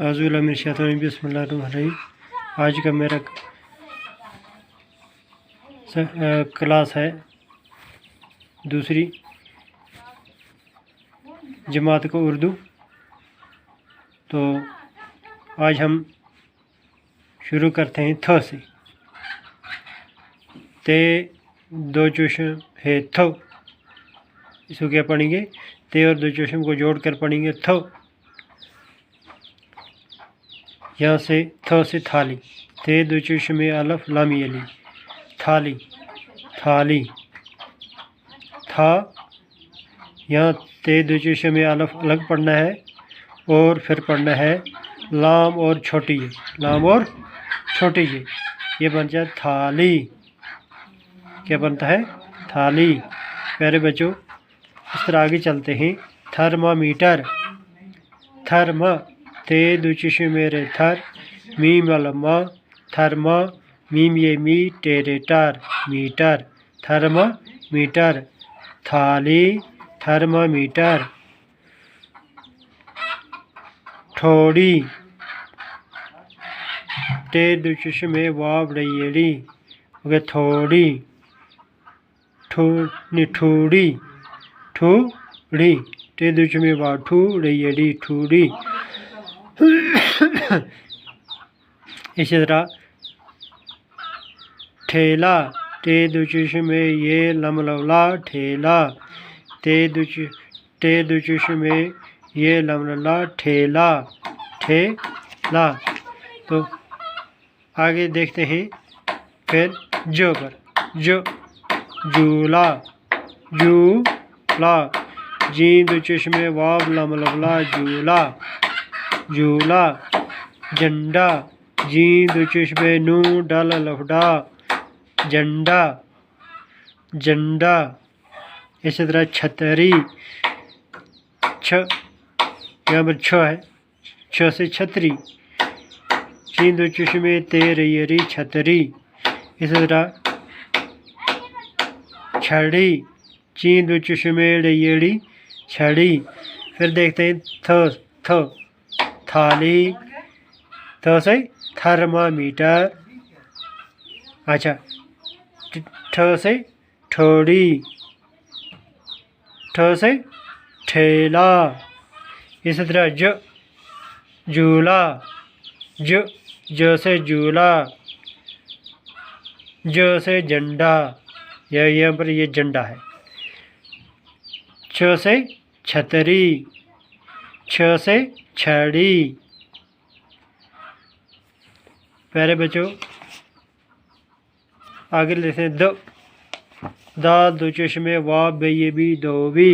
اعوذ باللہ من الشیطان الرجیم، بسم اللہ الرحمن الرحیم۔ آج کا میرا کلاس ہے دوسری جماعت کو اردو۔ تو آج ہم شروع کرتے ہیں تھ سے۔ تے دو چوشم ہے تھو، اس کو کیا پڑھیں گے؟ تے اور دو چوشم کو جوڑ کر پڑھیں گے تھو۔ یہاں سے تھو سے تھالی، تے دو چوشم الف لامی علی، تھالی تھالی تھا۔ یہاں تے دو چوشم الف الگ پڑھنا ہے اور پھر پڑھنا ہے لام اور چھوٹی یہ، لام اور چھوٹی یہ بن جائے تھالی۔ کیا بنتا ہے؟ تھالی۔ پیارے بچوں، اس طرح آگے چلتے ہیں۔ تھرما میٹر، تھرما تے دو چشم میرے تھر، میم علما تھرما، میم یہ می ٹیرے ٹر میٹر، تھرما میٹر۔ تھالی تھرما میٹر۔ ٹھوڑی، ٹے دو چشم واب ریڑی، تھوڑی ٹھوڑی ٹھوڑی، ٹے دو چشم واب ٹھو ریڑی ٹھوڑی۔ اسی طرح ٹھیلا، ٹے دو چشم یہ لم لولا ٹھیلا، ٹے دو چشم یہ لم لولا ٹھیلا ٹھیلا۔ تو آگے دیکھتے ہیں پھر جو پر، جو جولا جولا، جین دو چشم واب لم لولا جولا جولا۔ جنڈا، جین دو چشم نو ڈل لفڈا جنڈا جنڈا۔ اسی طرح چھتری، یہاں پر چھ ہے، چھ سے چھتری، چین دو چشم تیرے یری چھتری۔ اسی طرح چھڑی، چین دو چشم یڑی چھڑی۔ پھر دیکھتے ہیں تھو تھالی، تھو سے تھرما میٹر، اچھا ٹھو سے ٹھوڑی، ٹھو سے ٹھیلا۔ اسی طرح جولا، جو سے جولا، جو سے جنڈا، یہاں پر یہ جنڈا ہے۔ چھ سے چھتری، چھ سے چھڑی۔ پیارے بچوں، آگے لیتے ہیں دو، دال دو چشم واب بے بھی دو بھی،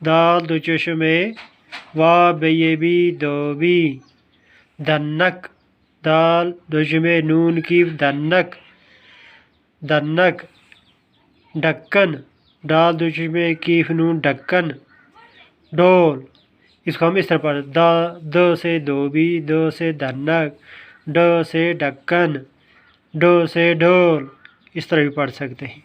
دال دو چشم واب بے بھی دو بھی۔ دنک، دال دو چشم نون کی دنک دنک۔ ڈکن، ڈال دو چشم کیف نون ڈکن ڈول۔ اس کو ہم اس طرح پڑھتے ہیں، دو سے دو بھی، دو سے دنک، ڈو سے ڈکن، ڈو سے ڈول، اس طرح بھی پڑھ سکتے ہیں۔